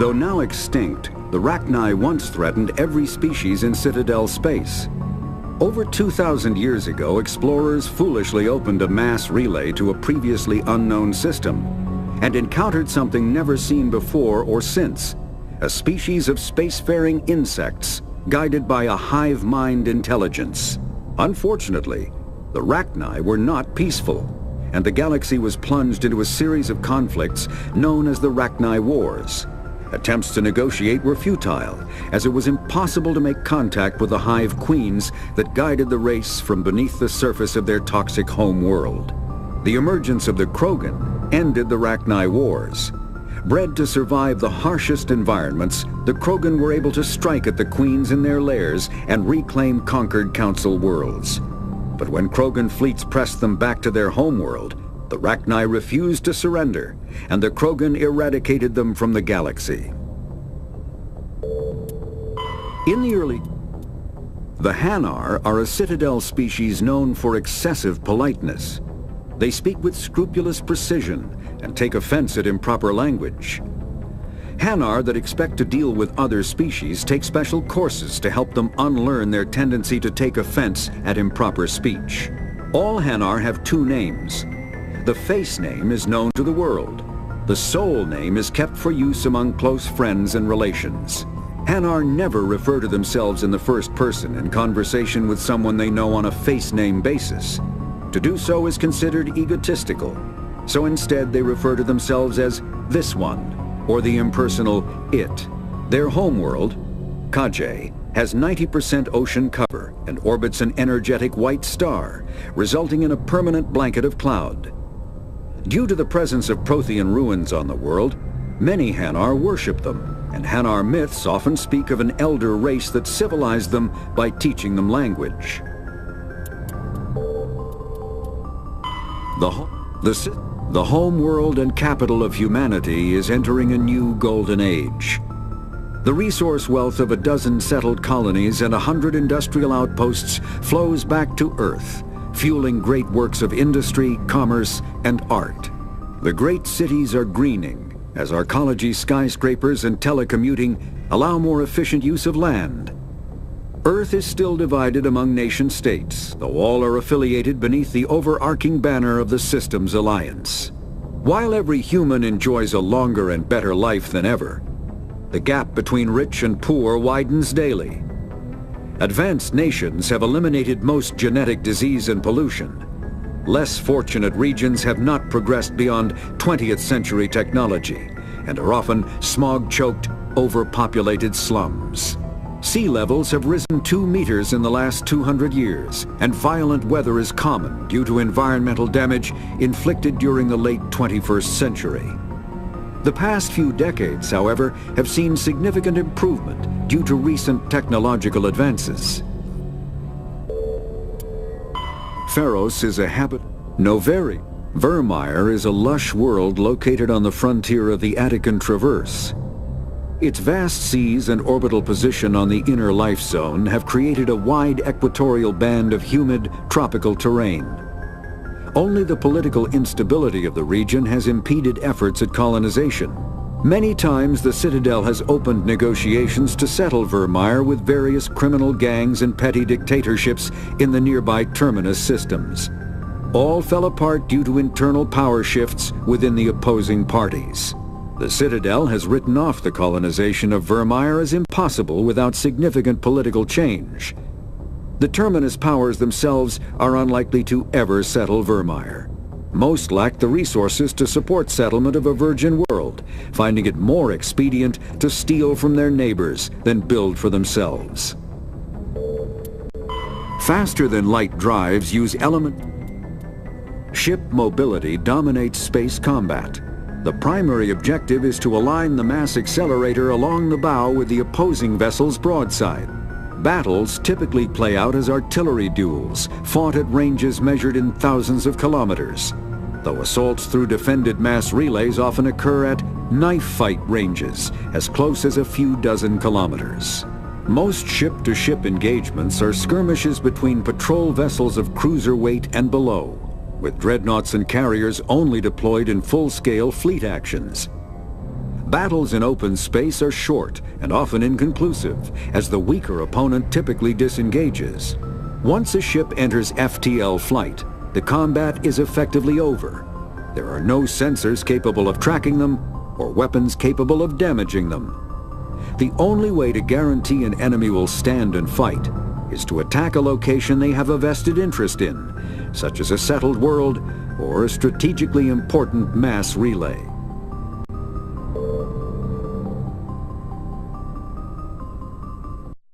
Though now extinct, the Rachni once threatened every species in Citadel space. Over 2,000 years ago, explorers foolishly opened a mass relay to a previously unknown system and encountered something never seen before or since, a species of spacefaring insects guided by a hive mind intelligence. Unfortunately, the Rachni were not peaceful, and the galaxy was plunged into a series of conflicts known as the Rachni Wars. Attempts to negotiate were futile, as it was impossible to make contact with the hive queens that guided the race from beneath the surface of their toxic home world. The emergence of the Krogan ended the Rachni Wars. Bred to survive the harshest environments, the Krogan were able to strike at the queens in their lairs and reclaim conquered Council worlds. But when Krogan fleets pressed them back to their homeworld, the Rachni refused to surrender, and the Krogan eradicated them from the galaxy. The Hanar are a Citadel species known for excessive politeness. They speak with scrupulous precision and take offense at improper language. Hanar that expect to deal with other species take special courses to help them unlearn their tendency to take offense at improper speech. All Hanar have two names. The face name is known to the world. The soul name is kept for use among close friends and relations. Hanar never refer to themselves in the first person in conversation with someone they know on a face name basis. To do so is considered egotistical, so instead they refer to themselves as this one, or the impersonal it. Their homeworld, Kajay, has 90% ocean cover and orbits an energetic white star, resulting in a permanent blanket of cloud. Due to the presence of Prothean ruins on the world, many Hanar worship them, and Hanar myths often speak of an elder race that civilized them by teaching them language. The home world and capital of humanity is entering a new golden age. The resource wealth of a dozen settled colonies and 100 industrial outposts flows back to Earth, fueling great works of industry, commerce, and art. The great cities are greening, as arcology skyscrapers and telecommuting allow more efficient use of land. Earth is still divided among nation-states, though all are affiliated beneath the overarching banner of the Systems Alliance. While every human enjoys a longer and better life than ever, the gap between rich and poor widens daily. Advanced nations have eliminated most genetic disease and pollution. Less fortunate regions have not progressed beyond 20th century technology and are often smog-choked, overpopulated slums. Sea levels have risen 2 meters in the last 200 years, and violent weather is common due to environmental damage inflicted during the late 21st century. The past few decades, however, have seen significant improvement due to recent technological advances. Pharos is a Virmire is a lush world located on the frontier of the Attican Traverse. Its vast seas and orbital position on the inner life zone have created a wide equatorial band of humid, tropical terrain. Only the political instability of the region has impeded efforts at colonization. Many times the Citadel has opened negotiations to settle Virmire with various criminal gangs and petty dictatorships in the nearby terminus systems. All fell apart due to internal power shifts within the opposing parties. The Citadel has written off the colonization of Virmire as impossible without significant political change. The terminus powers themselves are unlikely to ever settle Virmire. Most lack the resources to support settlement of a virgin world, finding it more expedient to steal from their neighbors than build for themselves. Faster-than-light drives use ship mobility dominates space combat. The primary objective is to align the mass accelerator along the bow with the opposing vessel's broadside. Battles typically play out as artillery duels, fought at ranges measured in thousands of kilometers, though assaults through defended mass relays often occur at knife fight ranges, as close as a few dozen kilometers. Most ship-to-ship engagements are skirmishes between patrol vessels of cruiser weight and below, with dreadnoughts and carriers only deployed in full-scale fleet actions. Battles in open space are short and often inconclusive, as the weaker opponent typically disengages. Once a ship enters FTL flight, the combat is effectively over. There are no sensors capable of tracking them or weapons capable of damaging them. The only way to guarantee an enemy will stand and fight is to attack a location they have a vested interest in, such as a settled world or a strategically important mass relay.